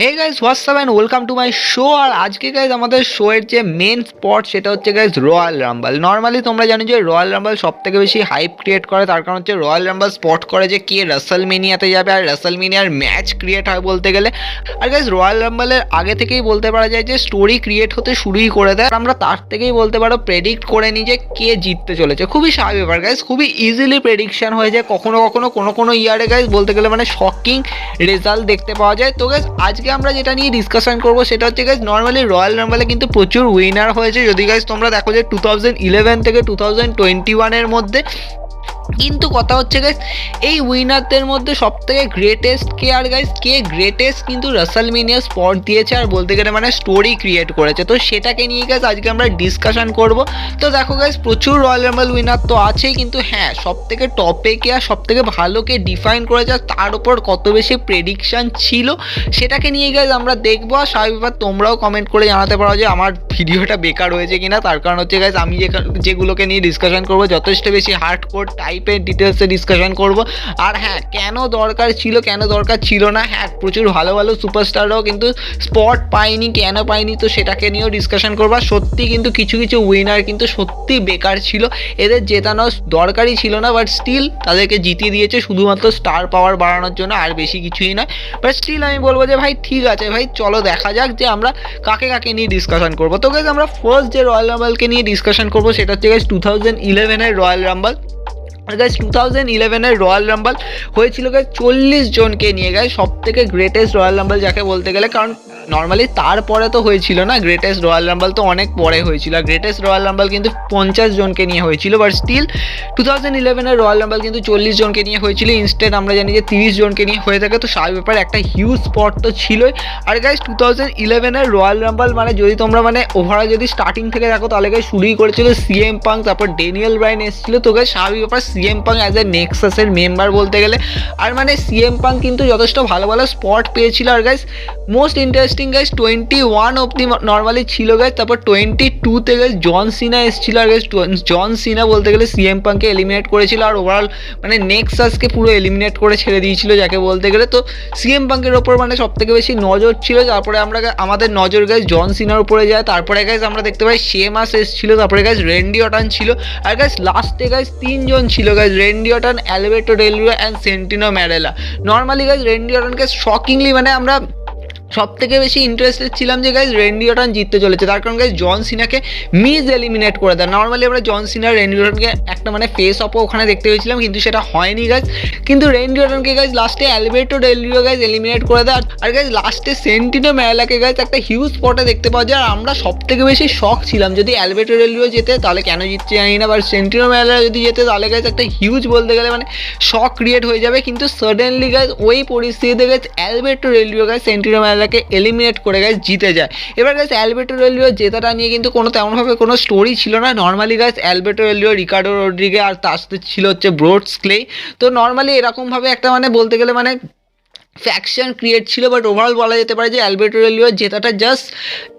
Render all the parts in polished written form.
Hey guys what's up and welcome to my show. আর আজকে guys আমাদের শোয়ের যে মেন স্পট সেটা হচ্ছে গাইস রয়্যাল রাম্বল। নর্মালি তোমরা জানো যে রয়্যাল রাম্বল সব থেকে বেশি হাইপ ক্রিয়েট করে, তার কারণ হচ্ছে রয়্যাল রাম্বল স্পট করে যে কে রাসেলমেনিয়াতে যাবে আর রাসেলমেনিয়ার ম্যাচ ক্রিয়েট হয় বলতে গেলে। আর গাইস রয়্যাল রাম্বলের আগে থেকেই বলতে পারা যায় যে স্টোরি ক্রিয়েট হতে শুরুই করে দেয়। আমরা তার থেকেই বলতে পারো প্রেডিক্ট করে নিই যে কে জিততে চলেছে। খুবই স্বাভাবিক ব্যাপার গাইস, খুবই ইজিলি প্রেডিকশন হয়ে যায়। কখনো কখনো কোনো ইয়ারে গাইস বলতে গেলে মানে শকিং রেজাল্ট দেখতে পাওয়া যায়। তো গাইস আজকে আমরা যেটা নিয়ে ডিসকাশন করবো সেটা হচ্ছে গাইস নর্মালি রয়্যাল রাম্বলে কিন্তু প্রচুর উইনার হয়েছে। যদি গাইস তোমরা দেখো যে 2011 থেকে 2021 মধ্যে, কিন্তু কথা হচ্ছে গাইস এই উইনারদের মধ্যে সব থেকে গ্রেটেস্ট কে, আর গাইস কে গ্রেটেস্ট কিন্তু রাসেলমেনিয়া স্পট দিয়েছে আর বলতে গেলে মানে স্টোরি ক্রিয়েট করেছে। তো সেটাকে নিয়ে গাইস আজকে আমরা ডিসকাশন করব। তো দেখো গাইস প্রচুর রয়্যাল রাম্বল উইনার তো আছেই, কিন্তু হ্যাঁ সব থেকে টপে কে আর সব থেকে ভালো কে ডিফাইন করেছে আর তার উপর কত বেশি প্রেডিকশন ছিল সেটাকে নিয়ে গাইস আমরা দেখবো। আর স্বাভাবিকভাবে তোমরাও কমেন্ট করে জানাতে পারো যে আমার ভিডিওটা বেকার হয়েছে কিনা। তার কারণ হচ্ছে গাইস আমি যেগুলোকে নিয়ে ডিসকাশন করবো যথেষ্ট বেশি হার্ড কোর টাইপের ডিটেলসে ডিসকাশন করব। আর হ্যাঁ কেন দরকার ছিল কেন দরকার ছিল না, হ্যাঁ প্রচুর ভালো ভালো সুপারস্টাররাও কিন্তু স্পট পায়নি, কেন পায়নি তো সেটাকে নিয়েও ডিসকাশন করবো। সত্যি কিন্তু কিছু কিছু উইনার কিন্তু সত্যি বেকার ছিল, এদের জেতানো দরকারই ছিল না, বাট স্টিল তাদেরকে জিতিয়ে দিয়েছে শুধুমাত্র স্টার পাওয়ার বাড়ানোর জন্য, আর বেশি কিছুই নয়। বাট স্টিল আমি বলবো যে ভাই ঠিক আছে ভাই, চলো দেখা যাক যে আমরা কাকে কাকে নিয়ে ডিসকাশন করবো। তো গাইস আমরা ফার্স্ট যে রয়্যাল রাম্বলকে নিয়ে ডিসকাশন করবো সেটা হচ্ছে guys 2011 royal Rumble. Guys 2011 royal Rumble হয়েছিল গাইস 40 জনকে নিয়ে। গাইস সব থেকে গ্রেটেস্ট রয়্যাল রাম্বল যাকে বলতে গেলে, কারণ নর্মালি তারপরে তো হয়েছিল না, গ্রেটেস্ট রয়্যাল রাম্বল তো অনেক পরে হয়েছিল। আর গ্রেটেস্ট রয়্যাল রাম্বল কিন্তু 50 জনকে নিয়ে হয়েছিল, বাট স্টিল 2011 রয়্যাল রাম্বল কিন্তু 40 জনকে নিয়ে হয়েছিল। ইনস্টেড আমরা জানি যে 30 জনকে নিয়ে হয়ে থাকে, তো স্বাভাবিক ব্যাপার একটা হিউজ স্পট তো ছিলই। আর গাইস 2011 রয়্যাল রাম্বল মানে যদি তোমরা মানে ওভারঅল যদি স্টার্টিং থেকে দেখো তাহলে গাইস শুরুই করেছিল সিএম পাঙ্ক, তারপর ড্যানিয়েল ব্রায়ান এসেছিল। তো গাইস স্বাভাবিক ব্যাপার সিএম পাঙ্ক অ্যাজ এ নেক্সাসের মেম্বার বলতে গেলে, আর মানে সিএম পাঙ্ক কিন্তু যথেষ্ট ভালো ভালো স্পট পেয়েছিল। আর গাইস মোস্ট ইন্টারেস্টিং গাইস 21 অব্দি নর্মালি ছিল গাইস, তারপর 22তে গাইস জন সিনা এসেছিল। আর গাইস জন সিনা বলতে গেলে সিএম পাঙ্ককে এলিমিনেট করেছিল আর ওভারঅল মানে নেক্সাসকে পুরো এলিমিনেট করে ছেড়ে দিয়েছিল যাকে বলতে গেলে। তো সিএম পাঙ্কের ওপর মানে সব থেকে বেশি নজর ছিল। তারপরে আমাদের নজর গাইস জন সিনার উপরে যায়, তারপরে গাইস আমরা দেখতে পাই শেমাস এসেছিল, তারপরে গাইস রেন্ডি অর্টন ছিল। আর গাইস লাস্টে গাইস 3 জন ছিল guys, Randy Orton, Alberto Del Rio and Santino Marella. Normally guys Randy অর্টনকে শকিংলি মানে আমরা সব থেকে বেশি ইন্টারেস্টেড ছিলাম যে গাইজ রেন্ডি অর্টন জিততে চলেছে, তার কারণ গাইজ জন সিনাকে মিস এলিমিনেট করে দেয়। নর্মালি আমরা জন সিনার রেন্ডি অর্টনকে একটা মানে ফেস অপও ওখানে দেখতে পেয়েছিলাম, কিন্তু সেটা হয়নি গাইজ। কিন্তু রেন্ডি অর্টনকে গাইজ লাস্টে অ্যালবেটো ডেল রিও গাইজ এলিমিনেট করে দেয়। আর গাইজ লাস্টে সেন্টিনো ম্যারেলাকে গাইজ একটা হিউজ স্পটে দেখতে পাওয়া যায়। আর আমরা সব থেকে বেশি শক ছিলাম যদি অ্যালবেটো ডেল রিও যেতে, তাহলে কেন জিতছে জানি না, বাট সেন্টিনো ম্যারেলা যদি যেতে তাহলে গাইজ একটা হিউজ বলতে গেলে মানে শক ক্রিয়েট হয়ে যাবে। কিন্তু সাডেনলি গাইজ ওই পরিস্থিতিতে guys Alberto Del Rio guys Santino ম্যারেলাকে এলিমিনেট করে গাইস জিতে যায়। এবার গাইস অ্যালবেটো ডেল রিও জেতাটা নিয়ে কিন্তু কোনো তেমনভাবে কোনো স্টোরি ছিল না। Normally guys Alberto Del Rio, Ricardo Rodriguez আর তার সাথে ছিল হচ্ছে ব্রোডস ক্লে। তো নর্মালি এরকমভাবে একটা মানে বলতে গেলে মানে ফ্যাকশন ক্রিয়েট ছিল। বাট ওভারঅল বলা যেতে পারে যে অ্যালবেটো ডেল রিও জেতাটা জাস্ট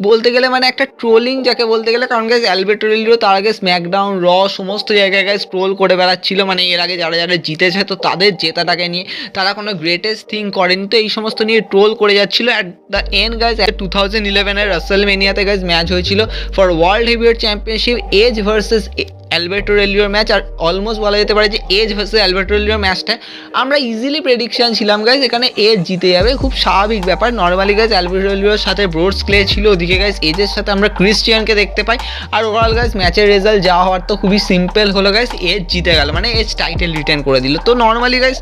বলতে গেলে মানে একটা ট্রোলিং যাকে বলতে গেলে, কারণ গাইস অ্যালবেটো ডেল রিও তার আগে স্ম্যাকডাউন, র সমস্ত জায়গায় গাইস ট্রোল করে বেড়াচ্ছিল, মানে এর আগে যারা যারা জিতেছে তো তাদের জেতাটাকে নিয়ে তারা কোনো গ্রেটেস্ট থিং করেনি, তো এই সমস্ত নিয়ে ট্রোল করে যাচ্ছিল। অ্যাট দ্য এন্ড গাইস 2011 রাসেলমেনিয়াতে গাইস ম্যাচ হয়েছিল for world heavyweight championship, Edge versus Alberto Del রিওর ম্যাচ। আর অলমোস্ট বলা যেতে পারে যে এজ ভার্সেস অ্যালবেটো ডেল রিওর ম্যাচটা আমরা ইজিলি প্রেডিকশন ছিলাম গাইজ এখানে এজ জিতে যাবে, খুব স্বাভাবিক ব্যাপার। নর্মালি গাইজ অ্যালবেটো ডেল রিওর সাথে ব্রোডস ক্লে ছিল, ওদিকে গাইজ এজের সাথে আমরা ক্রিস্টিয়ানকে দেখতে পাই। আর ওভারঅল গাইজ ম্যাচের রেজাল্ট যা হওয়ার তো খুবই সিম্পল হলো গাইজ, এজ জিতে গেল, মানে এজ টাইটেল রিটার্ন করে দিল। তো নর্মালি গাইজ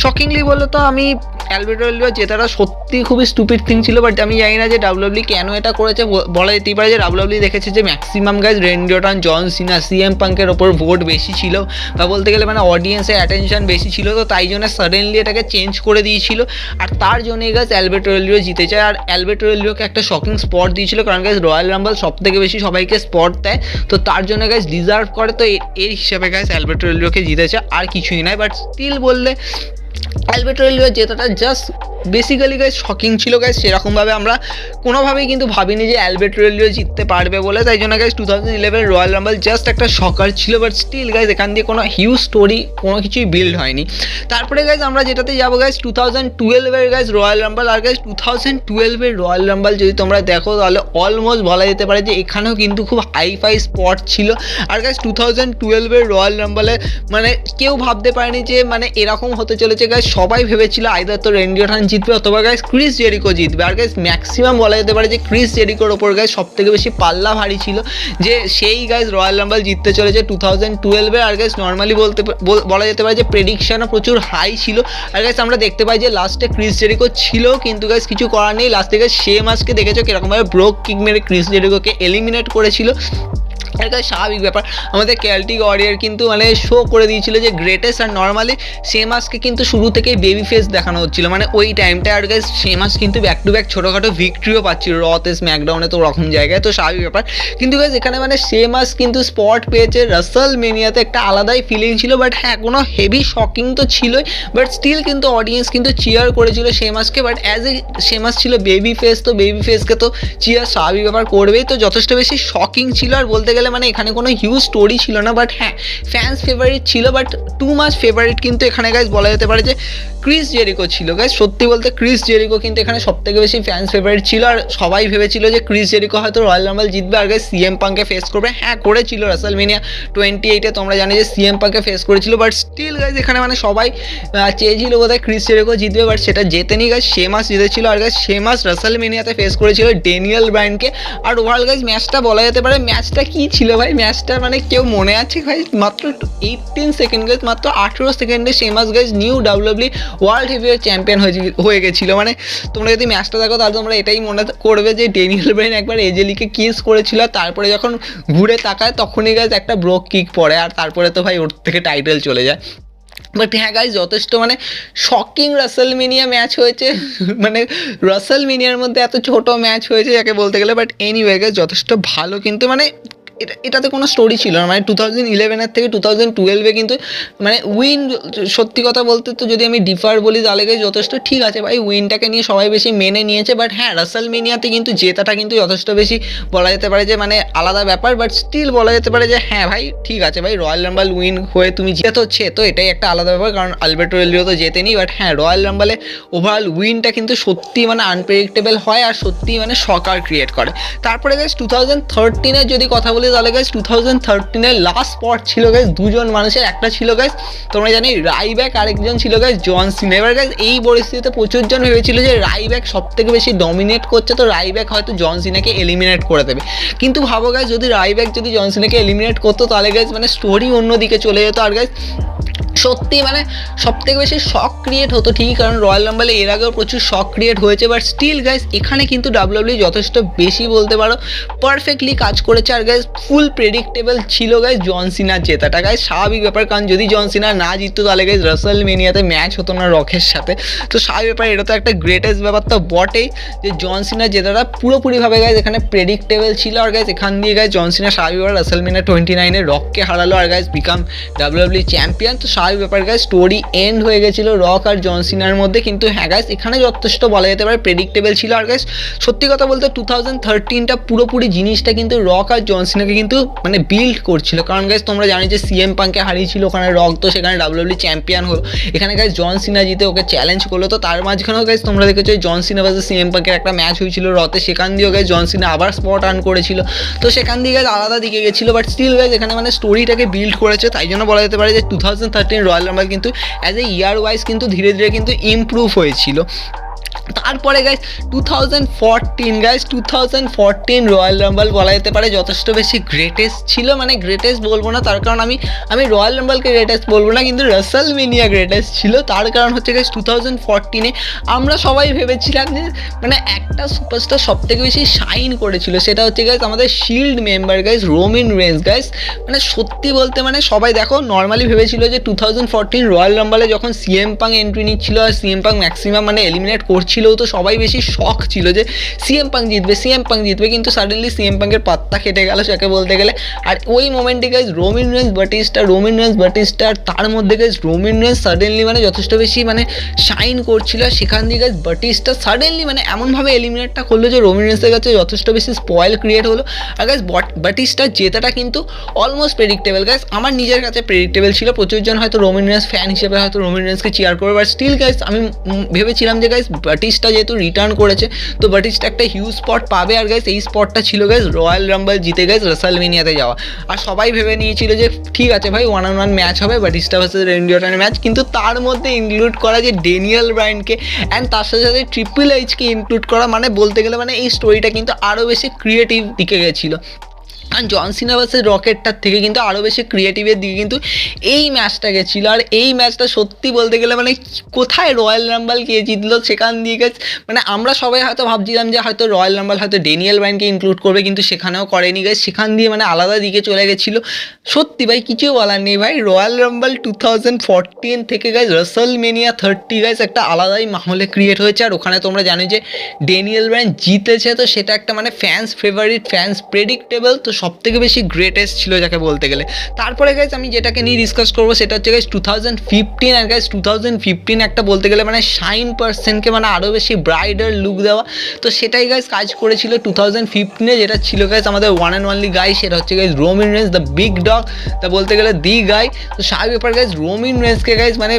শকিংলি বললো তো আমি অ্যালবেটো ডেল রিও জেতাটা সত্যি খুবই স্টুপিড থিং ছিল। বাট আমি জানি না যে ডাব্লিউডাব্লিউ কেন এটা করেছে। বলা যেতেই পারে যে ডাব্লিউডাব্লিউ দেখেছে যে ম্যাক্সিমাম গাইজ রেন্ডি অর্টন, জন সিনা, সিএম পাঙ্কের ওপর ভোট বেশি ছিল বা বলতে গেলে মানে অডিয়েন্সের অ্যাটেনশন বেশি ছিল, তো তাই জন্য সাডেনলি এটাকে চেঞ্জ করে দিয়েছিল। আর তার জন্যই গাইজ অ্যালবেটো ডেল রিও জিতে যায়। আর অ্যালবেটো ডেল রিওকে একটা শকিং স্পট দিয়েছিল, কারণ গাইজ রয়্যাল রাম্বল সব থেকে বেশি সবাইকে স্পট দেয়, তো তার জন্য গাইজ ডিজার্ভ করে। তো এর হিসাবে গাইজ অ্যালবেটো ডেল রিওকে জিতেছে, আর কিছুই নয়। বাট স্টিল বললে অ্যালবার্টো ডেল রিওর জেতাটা জাস্ট বেসিক্যালি গাইজ শকিং ছিল গাইজ। সেরকমভাবে আমরা কোনোভাবেই কিন্তু ভাবিনি যে অ্যালবার্টো ডেল রিও জিততে পারবে বলে, তাই জন্য গাইজ 2011 রয়্যাল রাম্বল জাস্ট একটা শকার ছিল। বাট স্টিল গাইজ এখান দিয়ে কোনো হিউজ স্টোরি কোনো কিছুই বিল্ড হয়নি। তারপরে গাইজ আমরা যেটাতে যাবো গাইজ 2012 গাইজ রয়্যাল রাম্বল। আর গাইজ 2012 রয়্যাল রাম্বল যদি তোমরা দেখো তাহলে অলমোস্ট বলা যেতে পারে যে এখানেও কিন্তু খুব হাইফাই স্পট ছিল। আর গাইজ 2012 রয়্যাল রাম্বলে মানে কেউ ভাবতে পারেনি যে মানে এরকম হতে চলেছে গাইজ। সবাই ভেবেছিল আইদার তো রেন্ডি অর্টন জিতবে অথবা গাইজ ক্রিস জেরিকো জিতবে। আর গাইজ ম্যাক্সিমাম বলা যেতে পারে যে ক্রিস জেরিকোর ওপর গাইজ সব থেকে বেশি পাল্লা ভারী ছিল যে সেই গাইজ রয়্যাল রাম্বল জিততে চলেছে 2012। আর গাইজ নর্মালি বলা যেতে পারে যে প্রেডিকশনও প্রচুর হাই ছিল। আর গাইজ আমরা দেখতে পাই যে লাস্টে ক্রিস জেরিকো ছিল, কিন্তু গাইজ কিছু করার নেই। লাস্টে গাইজ শেমাসকে দেখেছো কিরকমভাবে ব্রোক কিক মেরে ক্রিস জেরিকোকে এলিমিনেট করেছিল। এর কাছে স্বাভাবিক ব্যাপার, আমাদের কেল্টিক ওয়ারিয়র কিন্তু মানে শো করে দিয়েছিল যে গ্রেটেস্ট। আর নর্মালি শেমাসকে কিন্তু শুরু থেকেই বেবি ফেস দেখানো হচ্ছিল মানে ওই টাইমটা। আর গাইজ শেমাস কিন্তু ব্যাক টু ব্যাক ছোটোখাটো ভিক্টরিও পাচ্ছিল রতে স্ম্যাকডাউনে তো ওরকম জায়গায়, তো স্বাভাবিক ব্যাপার। কিন্তু গাইজ এখানে মানে শেমাস কিন্তু স্পট পেয়েছে রাসেল মেনিয়াতে, একটা আলাদাই ফিলিং ছিল। বাট হ্যাঁ কোনো হেভি শকিং তো ছিলই, বাট স্টিল কিন্তু অডিয়েন্স কিন্তু চিয়ার করেছিল শেমাসকে। বাট অ্যাজ এ শেমাস ছিল বেবি ফেস, তো বেবি ফেসকে তো চিয়ার স্বাভাবিক ব্যাপার করবেই, তো যথেষ্ট বেশি শকিং ছিল। আর বলতে গেলে মানে এখানে কোনো হিউজ স্টোরি ছিল না, বাট হ্যাঁ ফ্যান্স ফেভারিট ছিল। বাট টু মাচ ফেভারিট কিন্তু এখানে গাইজ বলা যেতে পারে যে ক্রিস জেরিকো ছিল গাইজ। সত্যি বলতে ক্রিস জেরিকো কিন্তু এখানে সব থেকে বেশি ফ্যান্স ফেভারিট ছিল। আর সবাই ভেবেছিল যে ক্রিস জেরিকো হয়তো রয়্যাল রাম্বল জিতবে আর গাইজ সিএম পাঙ্ককে ফেস করবে। হ্যাঁ করেছিল রাসেলমেনিয়া 28-এ, তোমরা জানো যে সিএম পাঙ্ককে ফেস করেছিল। বাট স্টিল গাইজ এখানে মানে সবাই চেয়েছিল বোধহয় ক্রিস জেরিকো জিতবে, বাট সেটা জেতেনি গাইজ, শেমাস জিতেছিল। আর গাইজ শেমাস রাসেলমেনিয়াতে ফেস করেছিল ড্যানিয়েল ব্রায়ানকে। আর ওভারঅল গাইজ ম্যাচটা বলা যেতে পারে ম্যাচটা কী ছিল ভাই, ম্যাচটা মানে কেউ মনে আছে ভাই মাত্র 18 সেকেন্ড গাইজ, মাত্র 18 সেকেন্ডে Sheamus guys new WW world heavyweight champion হয়ে গেছিলো। মানে তোমরা যদি ম্যাচটা দেখো তাহলে তোমরা এটাই মনে করবে যে ড্যানিয়েল ব্রায়ান একবার এজেলিকে কিস করেছিল, তারপরে যখন ঘুরে তাকায় তখনই গাইজ একটা ব্রোক কিক পড়ে, আর তারপরে তো ভাই ওর থেকে টাইটেল চলে যায়। বাট হ্যাঁ গাইজ যথেষ্ট মানে শকিং রাসেলমেনিয়া ম্যাচ হয়েছে মানে রাসেলমেনিয়ার মধ্যে এত ছোট ম্যাচ হয়েছে যাকে বলতে গেলে। বাট এনিওয়ে গাইজ যথেষ্ট ভালো, কিন্তু মানে এটাতে কোনো স্টোরি ছিল না। মানে 2011 থেকে 2012 কিন্তু মানে উইন, সত্যি কথা বলতে তো যদি আমি ডিফার বলি তাহলে যথেষ্ট ঠিক আছে ভাই, উইনটাকে নিয়ে সবাই বেশি মেনে নিয়েছে। বাট হ্যাঁ রাসেলমেনিয়াতে কিন্তু জেতাটা কিন্তু যথেষ্ট বেশি বলা যেতে পারে যে মানে আলাদা ব্যাপার। বাট স্টিল বলা যেতে পারে যে হ্যাঁ ভাই ঠিক আছে ভাই, রয়্যাল রাম্বল উইন হয়ে তুমি জিতে হচ্ছে তো এটাই একটা আলাদা ব্যাপার, কারণ অ্যালবার্টো ডেল রিও তো জেতেনি। বাট হ্যাঁ রয়্যাল রাম্বলে ওভারঅল উইনটা কিন্তু সত্যি মানে আনপ্রেডিক্টেবল হয় আর সত্যি মানে শকার ক্রিয়েট করে। তারপরে গাইজ 2013-এর যদি কথা বলি তাহলে গাইজ 2013-এর লাস্ট স্পট ছিল গাইজ দুজন মানুষের, একটা ছিল গাইজ তোমরা জানি রাইব্যাক, আরেকজন ছিল গাইজ জন সিনা। এবার গাইজ এই পরিস্থিতিতে প্রচুর জন ভেবেছিল যে রাইব্যাক সব থেকে বেশি ডমিনেট করছে, তো রাইব্যাক হয়তো জন সিনাকে এলিমিনেট করে দেবে। কিন্তু ভাবো গাইজ যদি রাইব্যাক যদি জন সিনাকে এলিমিনেট করতো তাহলে গাইজ মানে স্টোরি অন্যদিকে চলে যেত। আর গাইজ সত্যি মানে সব থেকে বেশি শক ক্রিয়েট হতো ঠিকই, কারণ রয়্যাল রাম্বলে এর আগেও প্রচুর শক ক্রিয়েট হয়েছে। বাট স্টিল গাইজ এখানে কিন্তু ডাব্লিউডাব্লিউ যথেষ্ট বেশি বলতে পারো পারফেক্টলি কাজ করেছে। আর গাইজ ফুল প্রেডিক্টেবল ছিল গাইজ জন সিনার জেতাটা। গাইজ স্বাভাবিক ব্যাপার, কারণ যদি জন সিনা না জিততো তাহলে গাইজ রাসেলমেনিয়াতে ম্যাচ হতো না রকের সাথে। তো স্বাভাবিক ব্যাপার, এটা তো একটা গ্রেটেস্ট ব্যাপার তো বটেই যে জন সিনার জেতাটা পুরোপুরিভাবে গাইজ এখানে প্রেডিক্টেবল ছিল। আর গাইজ এখান দিয়ে গাইজ জন সিনা স্বাভাবিক ব্যাপার রাসেলমেনিয়া 29-এ রককে হারালো আর গাইজ বিকাম ডাব্লিউডাব্লিউ চ্যাম্পিয়ন। তো স্বাভাবিক ব্যাপার গাইজ স্টোরি এন্ড হয়ে গেছিলো রক আর জন সিনার মধ্যে। কিন্তু হ্যাঁ গাইজ এখানে যথেষ্ট বলা যেতে পারে প্রেডিক্টেবল ছিল। আর গাইজ সত্যি কথা বলতে 2013টা পুরোপুরি জিনিসটা কিন্তু রক আর জন সিনাকে কিন্তু মানে বিল্ড করছিল, কারণ গাইজ তোমরা জানো যে সিএম পাঙ্ককে হারিয়েছিল ওখানে রক, তো সেখানে ডাব্লিউডাব্লিউ চ্যাম্পিয়ন হলো। এখানে গাইজ জন সিনা জিতে ওকে চ্যালেঞ্জ করলো, তো তার মাঝখানেও গাইজ তোমরা দেখেছো জন সিনা ভার্সেস সিএম পাঙ্কের একটা ম্যাচ হয়েছিল রতে, সেখান দিয়েও গাইজ জন সিনা আবার স্পট আর্ন করেছিল, তো সেখান দিয়ে গাইজ আলাদা দিকে গেছিলো। বাট স্টিল গাইজ এখানে মানে স্টোরিটাকে বিল্ড করেছে, তাই জন্য বলা যেতে পারে যে 2013 রয়্যাল রাম্বল কিন্তু অ্যাজ এ ইয়ার ওয়াইজ কিন্তু ধীরে ধীরে কিন্তু ইমপ্রুভ হয়েছিল। তারপরে গাইজ 2014 রয়্যাল রাম্বল বলা যেতে পারে যথেষ্ট বেশি গ্রেটেস্ট ছিল। মানে গ্রেটেস্ট বলবো না তার কারণ আমি রয়্যাল রাম্বলকে গ্রেটেস্ট বলবো না, কিন্তু রাসেলমেনিয়া গ্রেটেস্ট ছিল। তার কারণ হচ্ছে গাইজ 2014-এ আমরা সবাই ভেবেছিলাম যে মানে একটা সুপারস্টার সব থেকে বেশি শাইন করেছিল, সেটা হচ্ছে গাইজ আমাদের shield member guys Roman Reigns. Guys মানে সত্যি বলতে মানে সবাই দেখো নর্মালি ভেবেছিল যে 2014 রয়্যাল রাম্বলে যখন সিএম পাঙ্ক এন্ট্রি নিচ্ছিল আর সিএম পাঙ্ক ম্যাক্সিমাম মানে এলিমিনেট করছিল, ছিল তো সবাই বেশি শখ ছিল যে সিএম পাঙ্ক জিতবে, কিন্তু সাডেনলি সিএম পাঙ্কের পাত্তা কেটে গেল যাকে বলতে গেলে। আর ওই মোমেন্টে গাইজ রোমান রেন্স বাটিস্টা আর তার মধ্যে গাইজ রোমান রেন্স সাডেনলি মানে যথেষ্ট বেশি মানে শাইন করছিল। সেখান দিয়ে গাইজ বাটিস্টা সাডেনলি মানে এমনভাবে এলিমিনেটটা করলো যে রোমান রেন্সের কাছে যথেষ্ট বেশি স্পয়েল ক্রিয়েট হলো। আর গাইজ বাটিস্টার জেতাটা কিন্তু অলমোস্ট প্রেডিক্টেবল গাইজ, আমার নিজের কাছে প্রেডিক্টেবল ছিল। প্রচুরজন হয়তো রোমান রেন্স ফ্যান হিসেবে হয়তো রোমান রেন্সকে চিয়ার করবে, বাট স্টিল গাইজ আমি ভেবেছিলাম যে গাইজ বাটিস্টা যেহেতু রিটার্ন করেছে তো বাটিস্টা একটা হিউজ স্পট পাবে। আর গাইজ এই স্পটটা ছিল গাইজ রয়্যাল রাম্বল জিতে গাইজ রাসেলমেনিয়াতে যাওয়া। আর সবাই ভেবে নিয়েছিল যে ঠিক আছে ভাই 1-on-1 ম্যাচ হবে বাটিস্টা ভার্সেস রেন্ডি অর্টনের ম্যাচ, কিন্তু তার মধ্যে ইনক্লুড করা যে ড্যানিয়েল ব্রায়ানকে অ্যান্ড তার সাথে সাথে ট্রিপল এইচকে ইনক্লুড করা মানে বলতে গেলে মানে এই স্টোরিটা কিন্তু আরও বেশি ক্রিয়েটিভ দিকে গেছিলো। আর জন সিনা ভার্সেস রকেটটার থেকে কিন্তু আরও বেশি ক্রিয়েটিভের দিকে কিন্তু এই ম্যাচটা গেছিলো। আর এই ম্যাচটা সত্যি বলতে গেলে মানে কোথায় রয়্যাল রাম্বল কে জিতলো সেখান দিয়ে গেছে মানে আমরা সবাই হয়তো ভাবছিলাম যে হয়তো রয়্যাল রাম্বল হয়তো ড্যানিয়েল ব্রায়ানকে ইনক্লুড করবে, কিন্তু সেখানেও করেনি গাইজ, সেখান দিয়ে মানে আলাদা দিকে চলে গেছিলো। সত্যি ভাই কিছু বলার নেই ভাই, রয়্যাল রাম্বল 2014 থেকে গাইজ রাসেলমেনিয়া 30 গাইজ একটা আলাদাই মাহলে ক্রিয়েট হয়েছে। আর ওখানে তোমরা জানো যে ড্যানিয়েল ব্রায়ান জিতেছে, তো সেটা একটা মানে ফ্যান্স ফেভারিট, ফ্যান্স প্রেডিক্টেবল, তো সব থেকে বেশি গ্রেটেস্ট ছিল যাকে বলতে গেলে। তারপরে গাইজ আমি যেটাকে নিয়ে ডিসকাস করবো সেটা হচ্ছে গাইজ 2015। আর গাইজ 2015 একটা বলতে গেলে মানে শাইন পার্সনকে মানে আরও বেশি ব্রাইডার লুক দেওয়া, তো সেটাই গাইজ কাজ করেছিল 2015-এ, যেটা ছিল গাইজ আমাদের ওয়ান অ্যান্ড অনলি গাই, সেটা হচ্ছে guys Roman Reigns the big dog, তা বলতে গেলে দি গাই। তো স্বাভাবিক ব্যাপার গাইজ রোমান রেন্সকে গাইজ মানে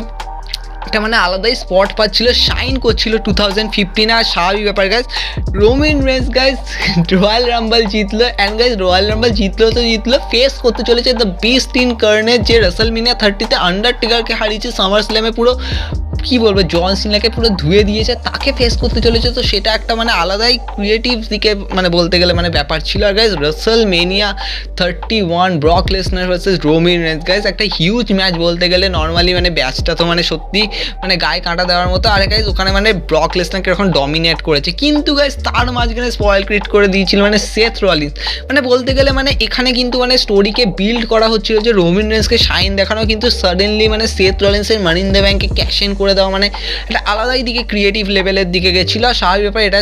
একটা মানে আলাদাই স্পট পাচ্ছিল, শাইন করছিল 2015-এ। আর স্বাভাবিক ব্যাপার guys Roman Reigns guys royal Rumble জিতলো, অ্যান্ড গাইজ রয়্যাল রাম্বল জিতলো ফেস করতে চলেছে দ্য বিস্ট ইন কার্নেজ, যে রাসেলমেনিয়া 30-তে আন্ডারটেকারকে হারিয়েছে, সামার স্ল্যামে পুরো কী বলবো জন সিনাকে পুরো ধুয়ে দিয়েছে, তাকে ফেস করতে চলেছে। তো সেটা একটা মানে আলাদাই ক্রিয়েটিভ দিকে মানে বলতে গেলে মানে ব্যাপার ছিল। আর guys WrestleMania 31 Brock Lesnar versus Roman Reigns guys একটা হিউজ ম্যাচ বলতে গেলে। নর্মালি মানে ব্যাচটা তো মানে সত্যি মানে গায়ে কাঁটা দেওয়ার মতো। আর গাইজ ওখানে মানে ব্রক লেসনারকে এখন ডমিনেট করেছে, কিন্তু গাইজ তার মাঝখানে স্পয়েল ক্রিয়েট করে দিয়েছিল মানে সেথ রলিন্স। মানে বলতে গেলে মানে এখানে কিন্তু মানে স্টোরিকে বিল্ড করা হচ্ছিল যে রোমান রেন্সকে শাইন দেখানো, কিন্তু সাডেনলি মানে সেথ রলিন্সের মানি ইন দ্য ব্যাঙ্কে ক্যাশ ইন করে দেওয়া মানে এটা আলাদাই দিকে ক্রিয়েটিভ লেভেলের দিকে গেছিলো। আর স্বাভাবিক ব্যাপার এটা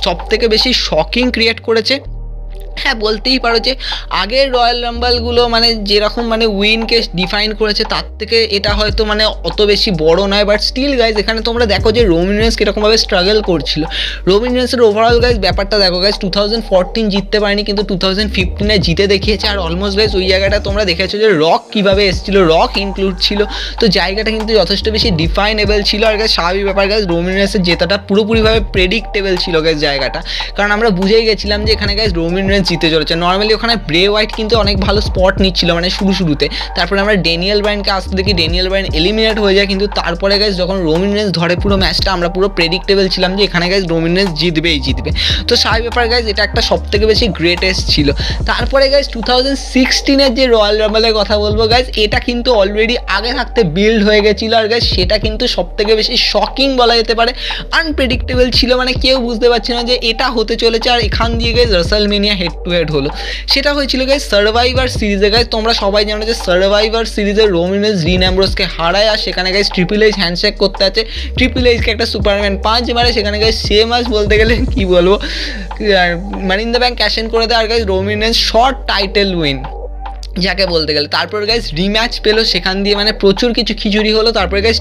সব থেকে বেশি শকিং ক্রিয়েট করেছে। হ্যাঁ বলতেই পারো যে আগের রয়্যাল রাম্বলগুলো মানে যেরকম মানে উইনকে ডিফাইন করেছে তার থেকে এটা হয়তো মানে অত বেশি বড় নয়, বাট স্টিল গাইজ এখানে তোমরা দেখো যে রোমান রেন্স কীরকমভাবে স্ট্রাগল করছিল। রোমান রেন্সের ওভারঅল গাইজ ব্যাপারটা দেখো গাইজ 2014 জিততে পারেনি, কিন্তু 2015-এ জিতে দেখিয়েছে। আর অলমোস্ট গাইজ ওই জায়গাটা তোমরা দেখেছো যে রক কীভাবে এসেছিলো, রক ইনক্লুড ছিল, তো জায়গাটা কিন্তু যথেষ্ট বেশি ডিফাইনেবল ছিল। আর গাইজ স্বাভাবিক ব্যাপার গাইজ রোমান রেন্সের জেতাটা পুরোপুরিভাবে প্রেডিক্টেবল ছিল গাইজ জায়গাটা, কারণ আমরা বুঝেই গেছিলাম যে এখানে গাইজ রোমান রেন্স জিতে চলেছে। নর্মালি ওখানে ব্রে হোয়াইট কিন্তু অনেক ভালো স্পট নিচ্ছিল মানে শুরুতে, তারপরে আমরা ড্যানিয়েল ব্রায়ানকে আসতে দেখি, ড্যানিয়েল ব্রায়ান এলিমিনেট হয়ে যায়, কিন্তু তারপরে গাইজ যখন রোমান রেন্স ধরে পুরো ম্যাচটা আমরা পুরো প্রেডিক্টেবল ছিলাম যে এখানে গাইজ রোমান রেন্স জিতবে। তো স্বাভাবিক ব্যাপার গাইজ এটা একটা সব থেকে বেশি গ্রেটেস্ট ছিল। তারপরে গাইজ 2016-এর যে রয়্যাল রাম্বলের কথা বলবো গাইজ, এটা কিন্তু অলরেডি আগে থাকতে বিল্ড হয়ে গেছিলো। আর গাইজ সেটা কিন্তু সব থেকে বেশি শকিং বলা যেতে পারে, আনপ্রেডিক্টেবল ছিল, মানে কেউ বুঝতে পারছে না যে এটা হতে চলেছে। আর এখান দিয়ে গাইজ রাসেলমেনিয়া হেড টু হেড হলো, সেটা হয়েছিল গাইজ সার্ভাইভার সিরিজে। গাইজ তোমরা সবাই জানো যে সার্ভাইভার সিরিজে রোমান রেন্স ডিন অ্যামব্রোসকে হারায়, আর সেখানে গাইজ ট্রিপল এইচ হ্যান্ডশেক করতে আছে, ট্রিপল এইচকে একটা সুপারম্যান পাঁচ মারে, সেখানে গাইজ সেম আস বলতে গেলে কি বলবো Money in the Bank cash in করে দেয়। আর guys Roman Reigns short title win যাকে বলতে গেলে। তারপর গাইজ রিম্যাচ পেলো, সেখান দিয়ে মানে প্রচুর কিছু খিচুড়ি হলো। তারপরে গাইজ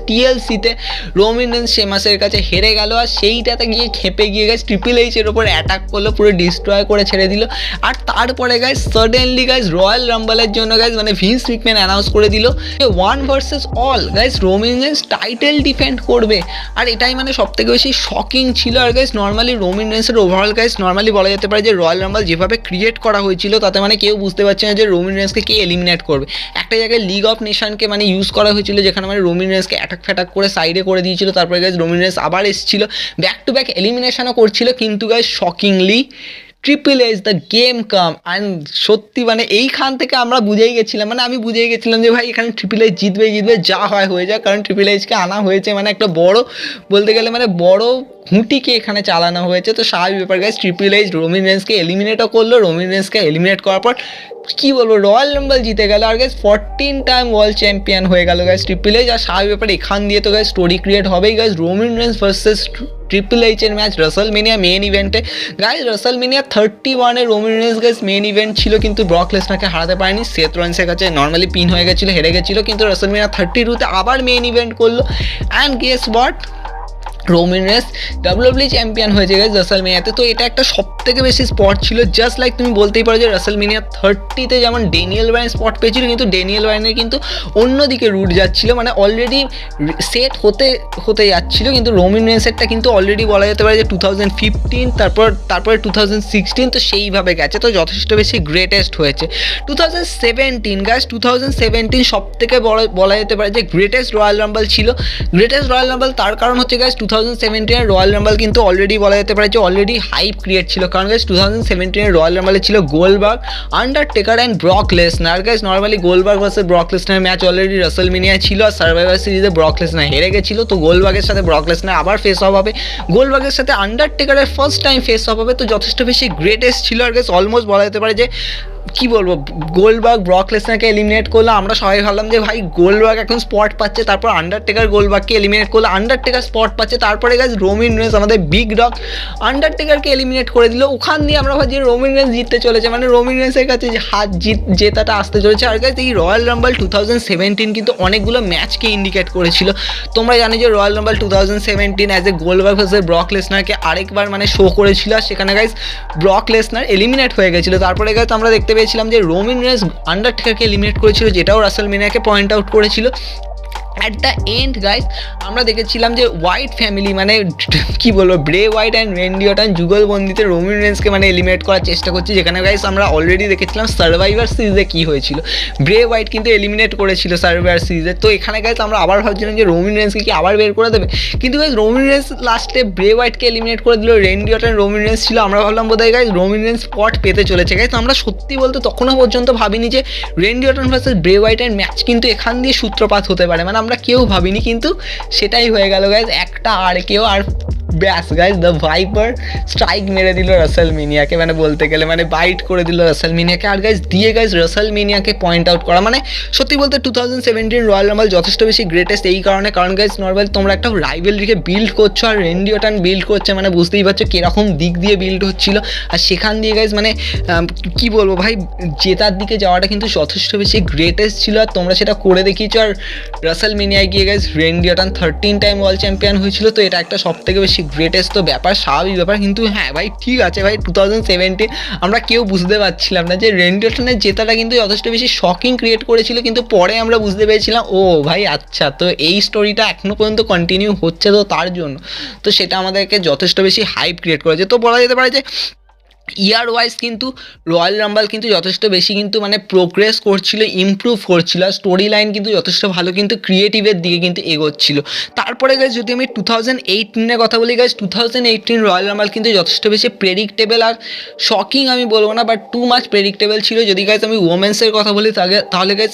টিএলসিতে রোমান রেন্স শেমাসের কাছে হেরে গেল, আর সেইটাতে গিয়ে খেপে গিয়ে গাইজ ট্রিপল এইচের ওপর অ্যাটাক করলো, পুরো ডিস্ট্রয় করে ছেড়ে দিল। আর তারপরে গাইজ সাডেনলি গাইজ রয়্যাল রাম্বলের জন্য গাইজ মানে ভিন্স ম্যাকম্যান অ্যানাউন্স করে দিল যে 1 versus all guys Roman Reigns title defend করবে। আর এটাই মানে সব থেকে বেশি শকিং ছিল। আর গাইজ নর্মালি রোমান রেন্সের ওভারঅল গাইজ নর্মালি বলা যেতে পারে যে রয়্যাল রাম্বল যেভাবে ক্রিয়েট করা হয়েছিল তাতে মানে কেউ বুঝতে পারছে না যে রোমান রেন্সকে কে এলিমিনেট করবে। একটা জায়গায় লিগ অফ নেশনকে মানে ইউজ করা হয়েছিল, যেখানে মানে রোমান রেন্সকে অ্যাটাক ফ্যাটাক করে সাইডে করে দিয়েছিল। তারপরে গাইজ রোমান রেন্স আবার এসেছিল, ব্যাক টু ব্যাক এলিমিনেশনও করছিল, কিন্তু guys shockingly Triple H the Game come. And সত্যি মানে এইখান থেকে আমরা বুঝেই গেছিলাম, মানে আমি বুঝেই গেছিলাম যে ভাই এখানে ট্রিপল এইচ জিতবে, যা হয় হয়ে যায়, কারণ ট্রিপল এইচকে আনা হয়েছে মানে একটা বড় বলতে গেলে মানে বড় ঘুঁটিকে এখানে চালানো হয়েছে। তো স্বাভাবিক ব্যাপার গাইস, ট্রিপল এইচ রোমিন রেন্সকে এলিমিনেটও করলো। রোমিন রেন্সকে এলিমিনেট করার পর কী বলবো, রয়্যাল রাম্বল জিতে গেল আর গাইস 14 টাইম ওয়ার্ল্ড চ্যাম্পিয়ন হয়ে গেল গাইস ট্রিপল এইচ। আর স্বাভাবিক ব্যাপার এখান দিয়ে তো গাইস স্টোরি ক্রিয়েট হবেই guys, Roman Reigns versus Triple এইচের ম্যাচ রাসেলমেনিয়া মেন ইভেন্টে। গাইস রাসেলমেনিয়া 31-এ Roman Reigns guys main event ছিল, কিন্তু ব্রক লেসনারকে হারাতে পারেনি। সেথ রলিন্সের কাছে নর্মালি পিন হয়ে গেছিলো, হেরে গেছিলো, কিন্তু রাসেলমেনিয়া 32-তে আবার মেন ইভেন্ট করলো। And guess what, রোমিন Reigns WWE champion হয়েছে গাইস রাসেলমেনিয়াতে। তো এটা একটা সব থেকে বেশি স্পট ছিল, জাস্ট লাইক তুমি বলতেই পারো যে রাসেলমেনিয়া 30-তে যেমন ড্যানিয়েল ব্রায়ান স্পট পেয়েছিল, কিন্তু ড্যানিয়েল ব্রায়ানের কিন্তু অন্যদিকে রুট যাচ্ছিল, মানে অলরেডি সেট হতে যাচ্ছিল। কিন্তু রোমিন রেন্সেরটা কিন্তু অলরেডি বলা যেতে পারে যে 2015 তারপরে 2016, তো সেইভাবে গেছে। তো যথেষ্ট বেশি গ্রেটেস্ট হয়েছে। 2017 গাইস, 2017 সব থেকে বলা যেতে পারে যে গ্রেটেস্ট রয়্যাল রাম্বল ছিল। গ্রেটেস্ট রয়্যাল রাম্বল তার কারণ হচ্ছে গাইস 2017-এর রয়্যাল রাম্বল কিন্তু অলরেডি বলা যেতে পারে যে অলরেডি হাইপ ক্রিয়েট ছিল। কারণ গাইস 2017-এর রয়্যাল রাম্বলে ছিল Goldberg, Undertaker and Brock Lesnar. Guys normally Goldberg versus Brock Lesnar match already রাসেলমেনিয়ায় ছিল, আর সার্ভাইভার সিরিজে ব্রক লেসনার হেরে গেছিল। তো গোল্ডবার্গের সাথে ব্রক লেসনার আবার ফেস অফ হবে, গোল্ডবার্গের সাথে আন্ডারটেকারের ফার্স্ট টাইম ফেস অফ হবে। তো যথেষ্ট বেশি গ্রেটেস্ট ছিল। আর গাইস অলমোস্ট বলা যেতে পারে যে কী বলবো, গোল্ডবার্গ ব্রক লেসনারকে এলিমিনেট করলো। আমরা সবাই ভাবলাম যে ভাই গোল্ডবার্গ এখন স্পট পাচ্ছে, তারপর আন্ডারটেকার গোল্ডবার্গকে এলিমিনেট করলো, আন্ডারটেকার স্পট পাচ্ছে, তারপরে গাইস রোমিন রেন্স আমাদের বিগ ডগ আন্ডারটেকারকে এলিমিনেট করে দিল। ওখান দিয়ে আমরা ভাবছি রোমিন রেন্স জিততে চলেছে, মানে রোমিন রেন্সের কাছে যে জেতাটা আসতে চলেছে। আর গাইস এই রয়্যাল রাম্বল 2017 কিন্তু অনেকগুলো ম্যাচকে ইন্ডিকেট করেছিল। তোমরা জানো যে Royal Rumble 2017 as a Goldberg versus Brock লেসনারকে আরেকবার মানে শো করেছিল, আর সেখানে গাইস ব্রক লেসনার এলিমিনেট হয়ে গেছিলো। তারপরে গাইস আমরা দেখতে পেয়েছিলাম যে রোমিন রেন্স আন্ডারটেকারকে এলিমিনেট করেছিল, যেটাও রাসেলমেনিয়াকে পয়েন্ট আউট করেছিল। অ্যাট দ্য এন্ড গাইস আমরা দেখেছিলাম যে হোয়াইট ফ্যামিলি, মানে কী বলবো, ব্রে হোয়াইট অ্যান্ড রেন্ডি অর্টন যুগলবন্দিতে রোমিন রেন্সকে মানে এলিমিনেট করার চেষ্টা করছে, যেখানে গাইস আমরা অলরেডি দেখেছিলাম সার্ভাইভার সিরিজে কী হয়েছিল। ব্রে হোয়াইট কিন্তু এলিমিনেট করেছিল সার্ভাইভার সিরিজে। তো এখানে গাইস আমরা আবার ভাবছিলাম যে রোমিন রেন্সকে কি আবার বের করে দেবে, কিন্তু গাইস রোমিন রেন্স লাস্টে ব্রে হোয়াইটকে এলিমিনেট করে দিল। রেন্ডি অর্টন রোমিন রেন্স ছিল, আমরা ভাবলাম বোধহয় গাইস রোমিন রেন্স স্পট পেতে চলেছে। গাইস আমরা সত্যি বলতে তখনও পর্যন্ত ভাবিনি যে রেন্ডি অর্টন ভার্সেস ব্রে হোয়াইটের ম্যাচ কিন্তু এখান দিয়ে সূত্রপাত হতে পারে, মানে আমরা কেউ ভাবিনি, কিন্তু সেটাই হয়ে গেল গাইজ। একটা আর কেউ আর ব্যাস গাইজ, দ্য ভাইপার স্ট্রাইক মেরে দিল রাসেলমেনিয়াকে, মানে বলতে গেলে মানে বাইট করে দিল রাসেলমেনিয়াকে। আর গাইজ দিয়ে গাইজ রাসেলমেনিয়াকে পয়েন্ট আউট করা, মানে সত্যি বলতে 2017 রয়্যাল রাম্বল যথেষ্ট বেশি গ্রেটেস্ট এই কারণে, কারণ গাইজ নর্মালি তোমরা একটা রাইভেলরিকে বিল্ড করছো, আর রেন্ডি অর্টন বিল্ড করছে, মানে বুঝতেই পারছো কীরকম দিক দিয়ে বিল্ড হচ্ছিল। আর সেখান দিয়ে গাইজ মানে কী বলবো ভাই, জেতার দিকে যাওয়াটা কিন্তু যথেষ্ট বেশি গ্রেটেস্ট ছিল, আর তোমরা সেটা করে দেখিয়েছো। আর রাসেলমেনিয়ায় গিয়ে guys Randy Orton 13 time world champion হয়েছিল। তো এটা একটা সব থেকে বেশি গ্রেটেস্ট তো ব্যাপার, স্বাভাবিক ব্যাপার। কিন্তু হ্যাঁ ভাই ঠিক আছে ভাই, 2017 আমরা কেউ বুঝতে পারছিলাম না যে রেন্ডি অর্টনের জেতাটা কিন্তু যথেষ্ট বেশি শকিং ক্রিয়েট করেছিল, কিন্তু পরে আমরা বুঝতে পেরেছিলাম ও ভাই আচ্ছা, তো এই স্টোরিটা এখনও পর্যন্ত কন্টিনিউ হচ্ছে, তো তার জন্য তো সেটা আমাদেরকে যথেষ্ট বেশি হাইপ ক্রিয়েট করেছে। তো বলা যেতে পারে যে ইয়ার ওয়াইজ কিন্তু রয়্যাল রাম্বল কিন্তু যথেষ্ট বেশি কিন্তু মানে প্রোগ্রেস করছিল, ইমপ্রুভ করছিল, স্টোরি লাইন কিন্তু যথেষ্ট ভালো কিন্তু ক্রিয়েটিভের দিকে কিন্তু এগোচ্ছিল। তারপরে গাইজ যদি আমি 2018-এর কথা বলি গাইজ, 2018 রয়্যাল রাম্বল কিন্তু যথেষ্ট বেশি প্রেডিক্টেবল আর শকিং আমি বলবো না, বাট টু মাচ প্রেডিক্টেবল ছিল। যদি গাইজ আমি ওমেন্সের কথা বলি তাহলে গাইজ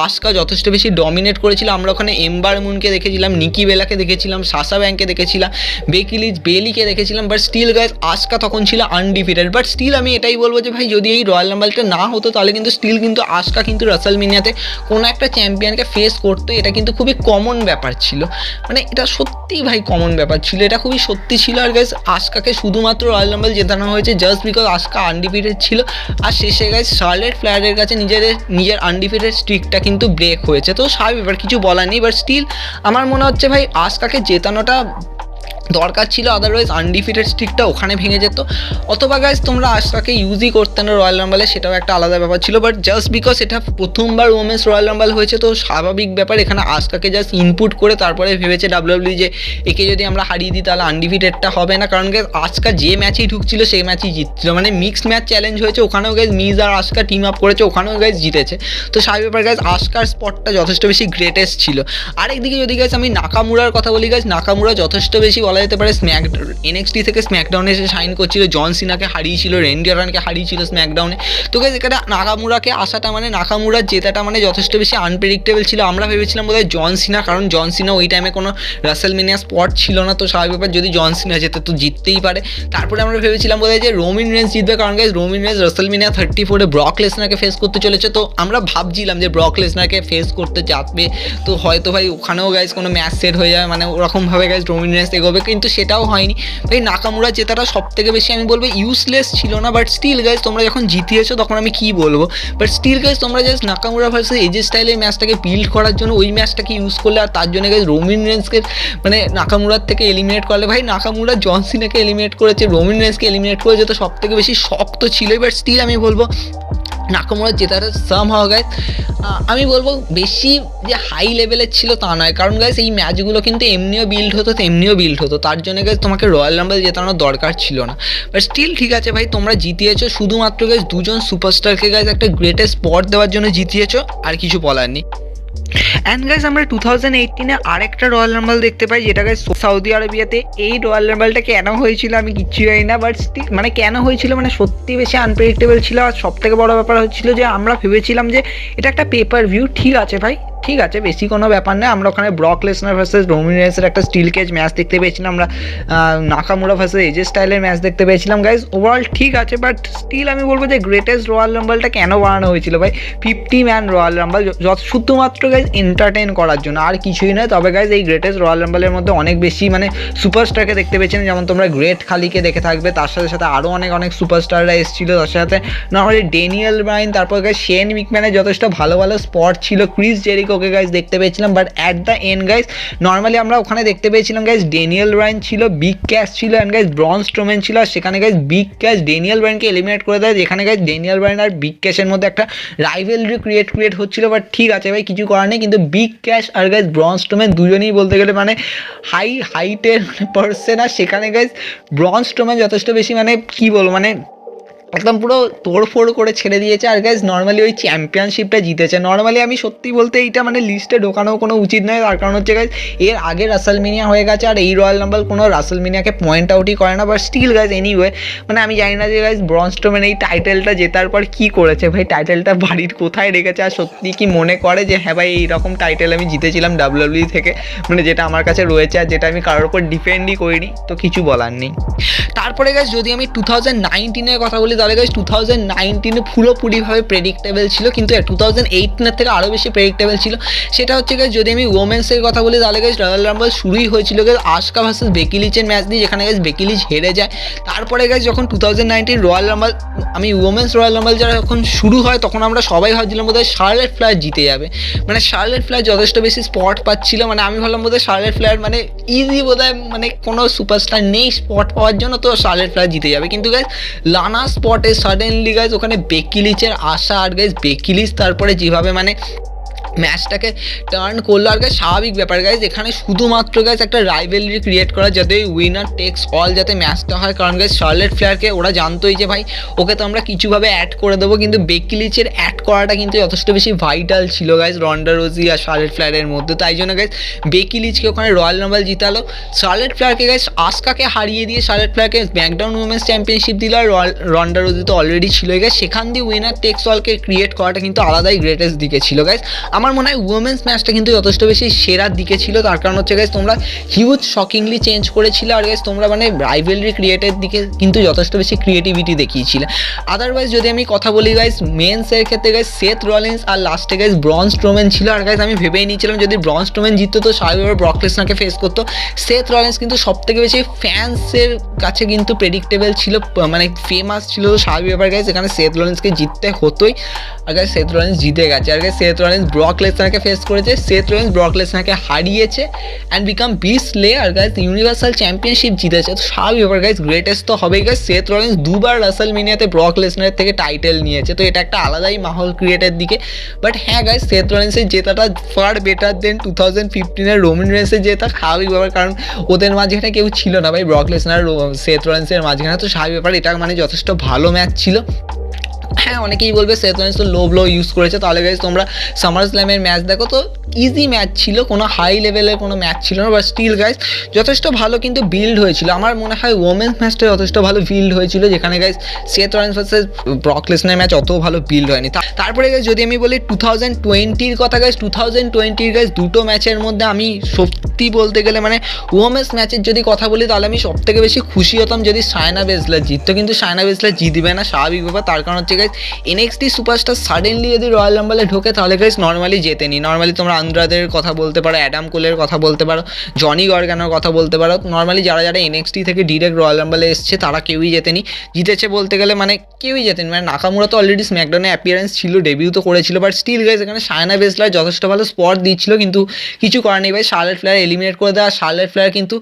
আস্কা যথেষ্ট বেশি ডমিনেট করেছিল। আমরা ওখানে এম্বার মুনকে দেখেছিলাম, নিকি বেলাকে দেখেছিলাম, সাসা ব্যাংকে দেখেছিলাম, বেকি লিঞ্চ বেলিকে দেখেছিলাম, বাট স্টিল গাইজ আস্কা তখন ছিল আনডিফিটেড। বাট স্টিল আমি এটাই বলবো যে ভাই যদি এই রয়্যাল রাম্বলটা না হতো তাহলে কিন্তু স্টিল কিন্তু আস্কা কিন্তু রাসেলমেনিয়াতে কোনো একটা চ্যাম্পিয়নকে ফেস করতো, এটা কিন্তু খুবই কমন ব্যাপার ছিল, মানে এটা সত্যিই ভাই কমন ব্যাপার ছিল, এটা খুবই সত্যি ছিল। আর গাইজ আস্কাকে শুধুমাত্র রয়্যাল রাম্বল জেতানো হয়েছে জাস্ট বিকজ আস্কা আনডিফিটেড ছিল, আর শেষে গাইজ শার্লেট ফ্লেয়ারের কাছে নিজের আনডিফিটেড স্ট্রিকটা কিন্তু ব্রেক হয়েছে। তো স্বাভাবিক ব্যাপার, কিছু বলার নেই, বাট স্টিল আমার মনে হচ্ছে ভাই আস্কাকে জেতানোটা দরকার ছিল, আদারওয়াইজ আনডিফিটেড স্ট্রিকটা ওখানে ভেঙে যেত। অথবা গাইজ তোমরা আস্কাকে ইউজই করতে না রয়্যাল রাম্বলে, সেটাও একটা আলাদা ব্যাপার ছিল। বাট জাস্ট বিকজ এটা প্রথমবার ওমেন্স রয়্যাল রাম্বল হয়েছে, তো স্বাভাবিক ব্যাপার এখানে আস্কাকে জাস্ট ইনপুট করে তারপরে ভেবেছে ডাব্লিউডাব্লিউ যে একে যদি আমরা হারিয়ে দিই তাহলে আনডিফিটেডটা হবে না, কারণ গাইজ আস্কা যে ম্যাচেই ঢুকছিল সেই ম্যাচেই জিতছিল, মানে মিক্সড ম্যাচ চ্যালেঞ্জ হয়েছে, ওখানেও গাইজ মিজ আর আস্কা টিম আপ করেছে, ওখানেও গাইজ জিতেছে। তো স্বাভাবিক ব্যাপার গাইজ আস্কার স্পটটা যথেষ্ট বেশি গ্রেটেস্ট ছিল। আরেকদিকে যদি গাইজ আমি নাকামুরার কথা বলি গাইজ, নাকামুরা যথেষ্ট বেশি বলা বলা যেতে পারে NXT থেকে স্ম্যাকডাউনে এসে সাইন করছিল, জন সিনাকে হারিয়েছিল, রেন্ডি অরটনকে হারিয়েছিল স্ম্যাকডাউনে। তো গাইস এখানে নাকামুরাকে আসাটা মানে নাকামুরার জেতাটা মানে যথেষ্ট বেশি আনপ্রেডিক্টেবল ছিল। আমরা ভেবেছিলাম বোধহয় জন সিনা, কারণ জন সিনা ওই টাইমে কোনো রাসেলমেনিয়া স্পট ছিল না, তো স্বাভাবিক ব্যাপার যদি জন সিনা যেতে তো জিততেই পারে। তারপরে আমরা ভেবেছিলাম বোধহয় যে রোমিন রেন্স জিতবে, কারণ গাইস রোমিন রেন্স রাসেলমেনিয়া 34-এ ব্রক লেসনারকে ফেস করতে চলেছে। তো আমরা ভাবছিলাম যে ব্রক লেসনারকে ফেস করতে যাবে, তো হয়তো ভাই ওখানেও গাইস কোনো ম্যাচ সেট হয়ে যাবে, মানে ওরকমভাবে গাইস রোমিন রেন্স এগোবে, কিন্তু সেটাও হয়নি ভাই। নাকামুরা জেতাটা সব থেকে বেশি আমি বলবো ইউজলেস ছিল না, বাট স্টিল গাইস তোমরা যখন জিতিয়েছো তখন আমি কি বলবো, বাট স্টিল গাইস তোমরা জাস্ট নাকামুরা ভার্সেস এজে স্টাইলের ম্যাচটাকে বিল্ড করার জন্য ওই ম্যাচটাকে ইউজ করলে, আর তার জন্য গাইস রোমিন রেন্সকে মানে নাকামুরার থেকে এলিমিনেট করলে। ভাই নাকামুরা জন সিনাকে এলিমিনেট করেছে, রোমিন রেন্সকে এলিমিনেট করেছে, তো সব থেকে বেশি শক্ত ছিল। বাট স্টিল আমি বলবো নাকামুরা জেতাটা সাম হওয়া গাইস আমি বলবো বেশি যে হাই লেভেলের ছিল তা নয়, কারণ গাইস এই ম্যাচগুলো কিন্তু এমনিও বিল্ড হতো তেমনিও বিল্ড হতো, তার জন্য গাইস তোমাকে রয়্যাল রাম্বল জেতানোর দরকার ছিল না। বাট স্টিল ঠিক আছে ভাই, তোমরা জিতিয়েছো শুধুমাত্র গাইস দুজন সুপারস্টারকে গাইস একটা গ্রেটেস্ট স্পট দেওয়ার জন্য জিতিয়েছো, আর কিছু বলার নেই। অ্যান্ড গাইস আমরা 2018-এ আরেকটা রয়্যাল রাম্বল দেখতে পাই, যেটা গাইস সৌদি আরবিয়াতে। এই রয়্যাল রাম্বলটা কেন হয়েছিল আমি কিচ্ছু জানি না, বাট মানে কেন হয়েছিল মানে সত্যি বেশি আনপ্রেডিক্টেবল ছিল। আর সব থেকে বড় ব্যাপার হচ্ছিল যে আমরা ভেবেছিলাম যে এটা একটা পেপার ভিউ, ঠিক আছে ভাই, ঠিক আছে বেশি কোনো ব্যাপার নয়। আমরা ওখানে ব্রক লেসনার ভার্সেস রোমিন রেন্সের একটা স্টিল কেজ ম্যাচ দেখতে পেয়েছিলাম, আমরা নাকামুরা ভার্সেস এজে স্টাইলের ম্যাচ দেখতে পেয়েছিলাম গাইজ। ওভারঅল ঠিক আছে, বাট স্টিল আমি বলবো যে গ্রেটেস্ট রয়্যাল রাম্বলটা কেন বানানো হয়েছিল ভাই, 50 ম্যান রয়্যাল রাম্বল, শুধুমাত্র গাইজ এন্টারটেইন করার জন্য, আর কিছুই নয়। তবে গাইজ এই গ্রেটেস্ট রয়্যাল রাম্বলের মধ্যে অনেক বেশি মানে সুপারস্টারকে দেখতে পেয়েছিলাম, যেমন তোমরা গ্রেট খালিকে দেখে থাকবে, তার সাথে সাথে আরও অনেক সুপারস্টাররা এসেছিলো, তার সাথে নর্মালি ড্যানিয়েল ব্রায়ান, তারপর গাইজ শেন মিকম্যানের যথেষ্ট ভালো ভালো স্পট ছিল, ক্রিস জেরিকোকে গাইজ দেখতে পেয়েছিলাম। But at the end guys normally আমরা ওখানে দেখতে পেয়েছিলাম গাইজ ড্যানিয়েল ব্রায়ান ছিল, বিগ ক্যাশ ছিল, অ্যান্ড গাইজ ব্রন স্ট্রোম্যান ছিল, আর সেখানে গাইজ বিগ ক্যাশ ড্যানিয়েল ব্রায়ানকে এলিমিনেট করে দেয়, যেখানে গাইজ ড্যানিয়েল ব্রায়ান আর বিগ ক্যাশের মধ্যে একটা রাইভেলরি ক্রিয়েট হচ্ছিল। বাট ঠিক আছে ভাই, কিছু করার নেই, কিন্তু বিগ ক্যাশ আর গাইজ ব্রন স্ট্রোম্যান দুজনেই বলতে গেলে মানে হাইটের মানে পার্সন, আর সেখানে গাইজ ব্রন স্ট্রোম্যান যথেষ্ট বেশি মানে কি বলবো মানে একদম পুরো তোড়ফোড় করে ছেড়ে দিয়েছে, আর গাইজ নর্মালি ওই চ্যাম্পিয়নশিপটা জিতেছে। নর্মালি আমি সত্যি বলতে এইটা মানে লিস্টে ঢোকানো কোনো উচিত নয়, তার কারণ হচ্ছে গাইজ এর আগে রাসেলমেনিয়া হয়ে গেছে, আর এই রয়্যাল রাম্বল কোনো রাসেলমেনিয়াকে পয়েন্ট আউটই করে না। বাট স্টিল গাইজ এনিওয়ে মানে আমি জানি না যে গাইজ ব্রন স্ট্রোম্যান এই টাইটেলটা জেতার পর কী করেছে ভাই, টাইটেলটা বাড়ির কোথায় রেখেছে, আর সত্যি কি মনে করে যে হ্যাঁ ভাই এইরকম টাইটেল আমি জিতেছিলাম WWE থেকে, মানে যেটা আমার কাছে রয়েছে আর যেটা আমি কারোর উপর ডিপেন্ডই করিনি, তো কিছু বলার নেই। তারপরে গাইজ যদি আমি 2019-এর কথা বলি, তাহলে গাইজ 2019 পুরোপুরিভাবে প্রেডিক্টেবল ছিল, কিন্তু 2018-এর থেকে আরও বেশি প্রেডিক্টেবল ছিল। সেটা হচ্ছে গাইজ যদি আমি ওমেন্সের কথা বলি, তাহলে গাইজ রয়্যাল রাম্বল শুরুই হয়েছিল গাইজ আস্কা ভার্সেস বেকি লিচের ম্যাচ দিয়ে, যেখানে গাইজ বেকি লিচ হেরে যায়। তারপরে গাইজ যখন 2019 royal Rumble women's royal Rumble যখন শুরু হয়, তখন আমরা সবাই ভাবছিলাম বোধহয় শার্লেট ফ্লেয়ার জিতে যাবে, মানে শার্লেট ফ্লেয়ার যথেষ্ট বেশি স্পট পাচ্ছিল, মানে আমি ভাবলাম বোধহয় শার্লেট ফ্লেয়ার মানে ইজি বোধহয় মানে কোনো সুপারস্টার নেই স্পট পাওয়ার জন্য, তো শার্লেট ফ্লেয়ার জিতে যাবে। কিন্তু গাইজ লানা স্পটে সাডেনলি গাইজ ওখানে বেকি লিচের আসা, আর গাইজ বেকি লিচ তারপরে যেভাবে মানে ম্যাচটাকে টার্ন করলো, আর গাইজ স্বাভাবিক ব্যাপার গাইজ এখানে শুধুমাত্র গাইজ একটা রাইভেলরি ক্রিয়েট করা, যাতে উইনার টেক্স অল যাতে ম্যাচটা হয়, কারণ গাইজ শার্লেট ফ্লেয়ারকে ওরা জানতোই যে ভাই ওকে তো আমরা কিছুভাবে অ্যাড করে দেবো, কিন্তু বেকি লিচের অ্যাড করাটা কিন্তু যথেষ্ট বেশি ভাইটাল ছিল গাইজ রন্ডা রোজি আর শার্লেট ফ্লেয়ারের মধ্যে, তাই জন্য গাইজ বেকি লিচকে ওখানে রয়্যাল রাম্বল জিতালো। শার্লেট ফ্লেয়ারকে গাইজ আসকাকে হারিয়ে দিয়ে শার্লেট ফ্লেয়ারকে স্ম্যাকডাউন উইমেন্স চ্যাম্পিয়নশিপ দিল, আর রন্ডা রোজি তো অলরেডি ছিল গাইজ, সেখান দিয়ে উইনার টেক্স অলকে ক্রিয়েট করাটা কিন্তু আলাদাই গ্রেটেস্ট দিকে ছিল গাইজ। আমার মনে হয় উইমেন্স ম্যাচটা কিন্তু যথেষ্ট বেশি সেরার দিকে ছিল, তার কারণ হচ্ছে গাইজ তোমরা হিউজ শকিংলি চেঞ্জ করেছিলে, আর গাইজ তোমরা মানে রাইভেলরি ক্রিয়েটের দিকে কিন্তু যথেষ্ট বেশি ক্রিয়েটিভিটি দেখিয়েছিলে। আদারওয়াইজ যদি আমি কথা বলি গাইজ মেন্সের ক্ষেত্রে গাইজ সেথ রলিন্স আর লাস্টে গাইজ ব্রন স্ট্রোম্যান ছিল, আর গাইজ আমি ভেবেই নিয়েছিলাম যদি ব্রন স্ট্রোম্যান জিততো তো স্বাভাবিকভাবে ব্রক লেসনারকে ফেস করতো। সেথ রলিন্স কিন্তু সব থেকে বেশি ফ্যান্সের কাছে কিন্তু প্রেডিক্টেবল ছিল, মানে ফেমাস ছিল, তো স্বাভাবিক ব্যাপার গাইজ এখানে সেথ রলিন্সকে জিততে হতোই, আর গাইজ সেথ রলিন্স জিতে গেছে, আর গাইজ সেথ রলিন্স ব্রক লেসনারকে ফেস করেছে, সেথ রলিন্স ব্রক লেসনারকে হারিয়েছে and become Beast slayer guys Universal Championship জিতেছে, তো স্বাভাবিক ব্যাপার গাইজ গ্রেটেস্ট তো হবেই গাইজ। সেথ রলিন্স দুবার রাসেলমেনিয়াতে ব্রক লেসনারের থেকে টাইটেল নিয়েছে, তো এটা একটা আলাদাই মাহল ক্রিয়েটের দিকে। বাট হ্যাঁ গাইজ সেথ রলিন্সের জেতাটা ফার বেটার দেন 2015-এর রোমিন রেন্সের জেতা, স্বাভাবিক ব্যাপার, কারণ ওদের মাঝখানে কেউ ছিল না ভাই ব্রক লেসনার সেথ রলিন্সের মাঝখানে, তো স্বাভাবিক ব্যাপার এটা মানে যথেষ্ট ভালো ম্যাচ ছিল। হ্যাঁ, অনেকেই বলবে সেথ রলিন্স তো লো ইউজ করেছে। তাহলে গাইজ তোমরা সামার স্ল্যামের ম্যাচ দেখো, তো ইজি ম্যাচ ছিল, কোনো হাই লেভেলের কোনো ম্যাচ ছিল না, বাট স্টিল গাইজ যথেষ্ট ভালো কিন্তু বিল্ড হয়েছিল। আমার মনে হয় ওমেন্স ম্যাচটা যথেষ্ট ভালো বিল্ড হয়েছিল, যেখানে guys Seth Rollins versus Brock Lesnar match অত ভালো বিল্ড হয়নি। তারপরে গাইজ যদি আমি বলি 2020 কথা গাইজ, 2020 গাইজ দুটো ম্যাচের মধ্যে আমি সত্যি বলতে গেলে মানে ওমেন্স ম্যাচের যদি কথা বলি তাহলে আমি সব থেকে বেশি খুশি হতাম যদি শায়না বেসলার জিততো, কিন্তু শায়না বেসলার জিতবে না, স্বাভাবিক ব্যাপার। তার কারণ হচ্ছে গাইজ এনএক্সটি সুপারস্টার সাডেনলি যদি রয়্যাল রাম্বলে ঢোকে তাহলে গাইজ নর্মালি জেতেনি। নর্মালি তোমরা আন্দ্রাদের কথা বলতে পারো, অ্যাডাম কোলের কথা বলতে পারো, জনি গর্গানোর কথা বলতে পারো, নর্মালি যারা এনএক্সটি থেকে ডিরেক্ট রয়্যাল রাম্বলে এসছে তারা কেউই জেতেনি। জিতেছে বলতে গেলে মানে কেউই জেতেনি, মানে নাকামুরা তো অলরেডি স্ম্যাকডাউনে অ্যাপিয়ারেন্স ছিল, ডেবিউ তো করেছিল, বাট স্টিল গাইজ এখানে শায়না বেসলার যথেষ্ট ভালো স্পট দিচ্ছিল, কিন্তু কিছু করার নেই ভাই। শার্লেট ফ্লেয়ার এলিমিনেট করে দেওয়া, শার্লেট ফ্লেয়ার কিন্তু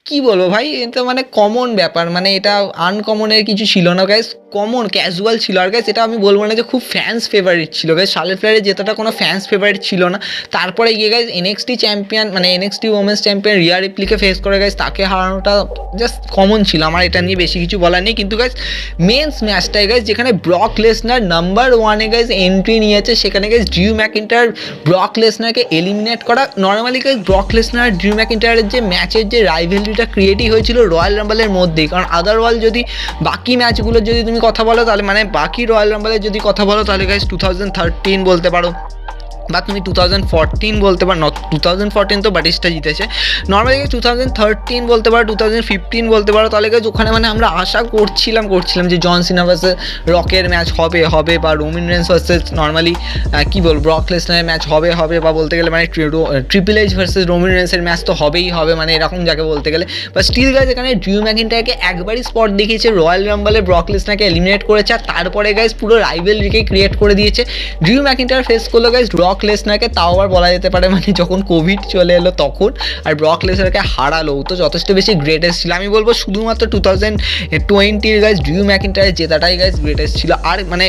কী বলবো ভাই, এটা মানে কমন ব্যাপার, মানে এটা আনকমনের কিছু ছিল না গাইজ, কমন ক্যাজুয়াল ছিল। আর গাইজ এটা আমি বলবো না যে খুব ফ্যান্স ফেভারিট ছিল গাইজ, শার্লেট ফ্লেয়ারের জেতাটা কোনো ফ্যান্স ফেভারিট ছিল না। তারপরে গিয়ে গাইজ এনএক্সটি চ্যাম্পিয়ন মানে NXT women's champion Rhea Ripley face করে গাইজ, তাকে হারানোটা জাস্ট কমন ছিল, আমার এটা নিয়ে বেশি কিছু বলার নেই। কিন্তু গাইজ মেন্স ম্যাচটাই গাইজ যেখানে ব্রক লেসনার নাম্বার 1-এ গাইজ এন্ট্রি নিয়েছে, সেখানে গাইজ ড্রিউ ম্যাকিন্টায়ার ব্রক লেসনারকে এলিমিনেট করা। Normally guys Brock Lesnar Drew ম্যাকিন্টায়ারের যে ম্যাচের যে রাইভেলরিটা ক্রিয়েটই হয়েছিল রয়্যাল রাম্বলের মধ্যেই, কারণ আদারওয়াইজ যদি বাকি ম্যাচগুলোর যদি তুমি কথা বলো তাহলে মানে বাকি রয়্যাল রাম্বলের যদি কথা বলো তাহলে গাইজ 2013 বলতে পারো, বা তুমি 2014 বলতে পারো, 2014 তো বাটিস্টা জিতেছে, নর্মালি 2013 বলতে পারো, 2015 বলতে পারো। তাহলে গেছে ওখানে মানে আমরা আশা করছিলাম যে জন সিনা ভার্সেস রকের ম্যাচ হবে, বা রোমিন রেন্স ভার্সেস নর্মালি কী বলবো ব্রক লেসনারের ম্যাচ হবে, বা বলতে গেলে মানে ট্রিপল এইচ ভার্সেস রোমিন রেন্সের ম্যাচ তো হবেই হবে, মানে এরকম যাকে বলতে গেলে। বা স্টিল গাইজ এখানে ড্রিউ ম্যাকিন্টায়ারকে একবারই স্পট দেখিয়েছে, রয়্যাল রাম্বলে ব্রক লেসনারকে এলিমিনেট করেছে, আর তারপরে গাইজ পুরো রাইভেলরিকে ক্রিয়েট করে দিয়েছে। ড্রিউ ম্যাকিন্টায়ার ফেস করলো গাইজ ব্রক লেসনারকে, তাও আবার বলা যেতে পারে মানে যখন কোভিড চলে এলো তখন, আর ব্রক লেসনারকে হারালো, তো যথেষ্ট বেশি গ্রেটেস্ট ছিল। আমি বলবো শুধুমাত্র 2020 গাইজ ড্রিউ ম্যাকিন্টায়ারের জেতাটাই গাইজ গ্রেটেস্ট ছিল, আর মানে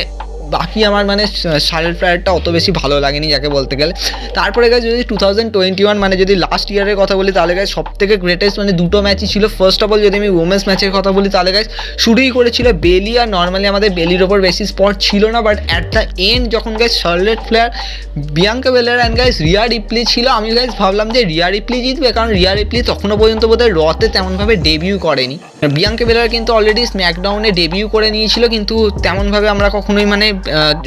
বাকি আমার মানে শার্লেট ফ্লেয়ারটা অত বেশি ভালো লাগেনি যাকে বলতে গেলে। তারপরে গাইজ যদি 2021 মানে যদি লাস্ট ইয়ারের কথা বলি তাহলে গাইজ সব থেকে গ্রেটেস্ট মানে দুটো ম্যাচই ছিল। ফার্স্ট অফ অল যদি আমি ওমেন্স ম্যাচের কথা বলি তাহলে গাইজ শুরুই করেছিল বেলি, আর নর্মালি আমাদের বেলির ওপর বেশি স্পট ছিল না, বাট অ্যাট দ্য এন্ড যখন গাইজ শার্লেট ফ্লেয়ার, বিয়াঙ্কা বেলার অ্যান্ড গাইজ রিয়া রিপ্লি ছিল, আমি গাইজ ভাবলাম যে রিয়া রিপ্লি জিতবে, কারণ রিয়া রিপ্লি তখনও পর্যন্ত বোধহয় রতে তেমনভাবে ডেবিউ করেনি। বিয়াঙ্কা বেলার কিন্তু অলরেডি স্ম্যাকডাউনে ডেবিউ করে নিয়েছিল, কিন্তু তেমনভাবে আমরা কখনোই মানে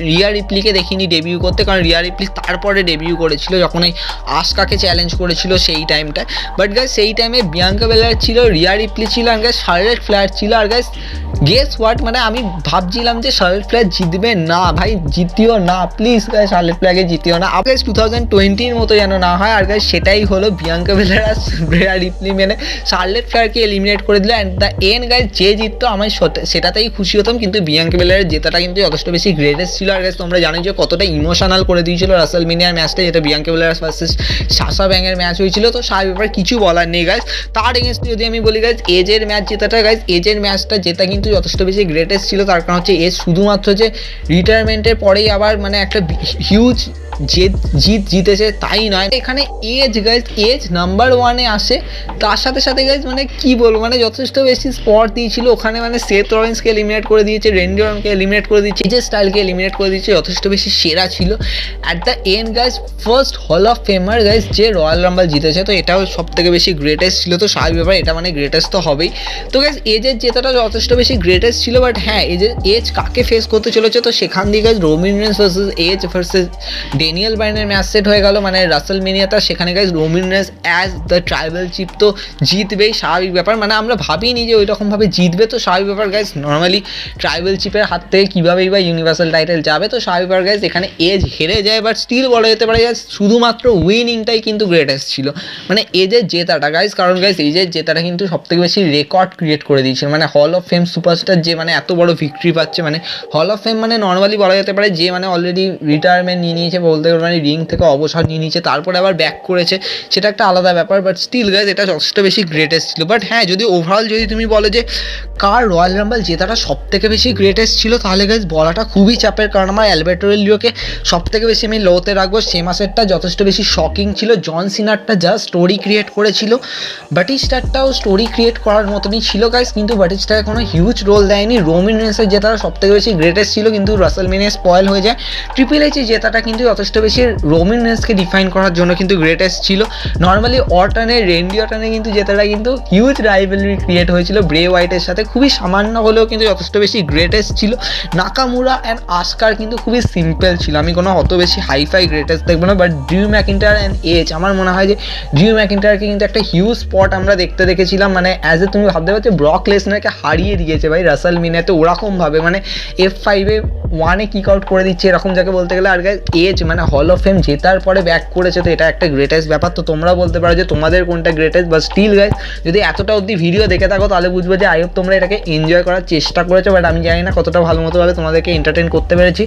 রিয়া রিপ্লিকে দেখিনি ডেবিউ করতে, কারণ রিয়া রিপ্লি তারপরে ডেবিউ করেছিল যখন এই আস্কাকে চ্যালেঞ্জ করেছিল সেই টাইমটায়। বাট গাইজ সেই টাইমে বিয়াঙ্কা বেলার ছিল, রিয়া রিপ্লি ছিল, আর গাইজ শার্লেট ফ্লেয়ার ছিল। আর গাইজ গেস হোয়াট, মানে আমি ভাবছিলাম যে শার্লেট ফ্লেয়ার জিতবে না, ভাই জিতিও না প্লিজ গাইজ, শার্লেট ফ্লেয়ারকে জিতিও না, গাইজ 2020-র মতো যেন না হয়। আর গাইজ সেটাই হলো, বিয়াঙ্কা বেলার আর রিয়া রিপ্লি মেনে শার্লেট ফ্লেয়ারকে এলিমিনেট করে দিল। অ্যান্ড দ্য এন্ড গাইজ যে জিততো আমি সেটাতেই খুশি হতাম, কিন্তু বিয়াঙ্কা বেলারের জেতাটা কিন্তু যথেষ্ট বেশি গ্রেটেস্ট ছিল। আর গাইজ তোমরা জানো যে কতটা ইমোশনাল করে দিয়েছিল রাসেলমেনিয়ার ম্যাচটা, যেটা বিয়াঙ্কা বেলার ভার্সেস সাশা ব্যাংকের ম্যাচ হয়েছিল, তো সেই ব্যাপারে কিছু বলার নেই গাইজ। তার এগেনস্টে যদি আমি বলি গাইজ এজের ম্যাচ জেতাটা, গাইজ এজের ম্যাচটা জেতা কিন্তু যথেষ্ট বেশি গ্রেটেস্ট ছিল। তার কারণ হচ্ছে এজ শুধুমাত্র যে রিটায়ারমেন্টের পরেই আবার মানে একটা হিউজ জিতেছে তাই নয়, এখানে এজ গাইজ এজ নাম্বার 1-এ আসে, তার সাথে সাথে গাইজ মানে কি বলবো মানে যথেষ্ট বেশি স্পট দিয়েছিল ওখানে, মানে সেথ রলিন্সকে এলিমিনেট করে দিয়েছে, রেন্ডি অর্টনকে এলিমিনেট করে দিয়েছে, এজের স্টাইলকে এলিমিনেট করে দিয়েছে, যথেষ্ট বেশি সেরা ছিল। At the end guys first hall of famer guys যে রয়্যাল রাম্বল জিতেছে, তো এটাও সব থেকে বেশি গ্রেটেস্ট ছিল, তো স্বাভাবিক ব্যাপার এটা মানে গ্রেটেস্ট তো হবেই। তো গাইজ এজের জেতাটা যথেষ্ট বেশি গ্রেটেস্ট ছিল, বাট হ্যাঁ এজ কাকে ফেস করতে চলেছে, তো সেখান দিয়ে guys Roman Reigns versus Edge versus Daniel ব্রায়ানের ম্যাচ সেট হয়ে গেল, মানে রাসেলমেনিয়াটা। সেখানে guys Roman Reigns as the Tribal Chief তো জিতবেই, স্বাভাবিক ব্যাপার, মানে আমরা ভাবিনি যে ওই রকমভাবে জিতবে, তো স্বাভাবিক ব্যাপার গাইজ নর্মালি ট্রাইবাল চিফের হাত থেকে কীভাবেই বা ইউনিভার্সাল টাইটেল যাবে, তো স্বাভাবিক ব্যাপার গাইজ এখানে এজ হেরে যায়, বাট স্টিল বলা যেতে পারে গাইজ শুধুমাত্র উইনিংটাই কিন্তু গ্রেটেস্ট ছিল, মানে এজের জেতাটা গাইজ, কারণ গাইজ এজের জেতাটা কিন্তু সব থেকে বেশি রেকর্ড ক্রিয়েট করে দিয়েছিল, মানে হল অফ ফেম সুপারস্টার যে মানে এত বড় ভিক্টরি পাচ্ছে, মানে হল অফ ফেম মানে নর্মালি বলা যেতে পারে যে মানে অলরেডি রিটায়ারমেন্ট নিয়ে নিয়েছে বলতে গেলে মানে রিং থেকে অবসর নিয়ে নিয়েছে, তারপরে আবার ব্যাক করেছে, সেটা একটা আলাদা ব্যাপার। বাট স্টিল গাইজ এটা যথেষ্ট বেশি গ্রেটেস্ট ছিল। বাট হ্যাঁ, যদি ওভারঅল যদি তুমি বলো যে কার রয়্যাল রাম্বল জেতাটা সব থেকে বেশি গ্রেটেস্ট ছিল, তাহলে গাইজ বলাটা খুবই চাপের, কারণ আমার অ্যালবার্টো ডেল রিওকে সব থেকে বেশি আমি লোতে রাখবো। সেমাসেরটা যথেষ্ট বেশি শকিং ছিল, জন সিনারটা জাস্ট স্টোরি ক্রিয়েট করেছিল, বাটিস্টারটাও স্টোরি ক্রিয়েট করার মতনই ছিল গাইজ, কিন্তু বাটিস্টারে কোনো হিউজ রোল দেয়নি। রোমান রেন্সের জেতাটা সব থেকে বেশি গ্রেটেস্ট ছিল, কিন্তু রাসেলমেনিয়া স্পয়েল হয়ে যায়। ট্রিপল এইচের জেতাটা কিন্তু যথেষ্ট বেশি রোমান রেন্সকে ডিফাইন করার জন্য কিন্তু গ্রেটেস্ট ছিল। নর্মালি অর্টনে রেন্ডি অর্টনে কিন্তু জেতাটা কিন্তু হিউজ রাইভেলরি ক্রিয়েট হয়েছিল ব্রে হোয়াইটের সাথে, খুবই সামান্য হলেও কিন্তু যথেষ্ট বেশি গ্রেটেস্ট ছিল। নাকামুরা অ্যান্ড আসকার কিন্তু খুবই সিম্পল ছিল, আমি কোনো অত বেশি হাইফাই গ্রেটেস্ট দেখবো না। বাট ড্রিউ ম্যাকিন্টায়ার অ্যান্ড এজ, আমার মনে হয় যে ড্রিউ ম্যাকিন্টায়ারকে কিন্তু একটা হিউজ স্পট আমরা দেখেছিলাম, মানে অ্যাজ এ তুমি ভাবতে পারছো ব্রক লেসনারকে হারিয়ে দিয়েছে ভাই রাসেলমেনিয়াতে ওরকমভাবে, মানে F5-এ 1-এ কিক আউট করে দিচ্ছে এরকম যাকে বলতে গেলে। আর এজ মানে হল অফ ফেম জেতার পরে ব্যাক করেছে, তো এটা একটা গ্রেটেস্ট ব্যাপার। তো তোমরা বলতে পারো যে তোমাদের কোনটা গ্রেটেস্ট। বা স্টিল গাইজ যদি এতটা অবধি ভিডিও দেখে থাকো তাহলে বুঝবো যে আই হোপ তোমরা এটাকে এনজয় করার চেষ্টা করেছো, বাট আমি জানি না কতটা ভালো মতোভাবে তোমাদেরকে এন্টারটেন করতে পেরেছি।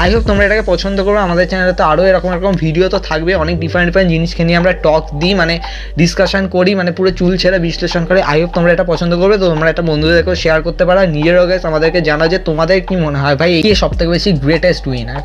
আই হোপ তোমরা এটাকে পছন্দ করো। আমাদের চ্যানেলে তো আরও এরকম ভিডিও তো থাকবে, অনেক ডিফারেন্ট জিনিসকে নিয়ে আমরা টক দিই, মানে ডিসকাশন করি, মানে পুরো চুল ছেড়ে বিশ্লেষণ করি। আই হোপ তোমরা এটা পছন্দ করবে। তো তোমরা এটা বন্ধুদেরকেও শেয়ার করতে পারো, নিজেরও গাইজ আমাদেরকে জানা যে তোমাদের কি মনে হয় ভাই কে সব থেকে বেশি গ্রেটেস্ট উইনার।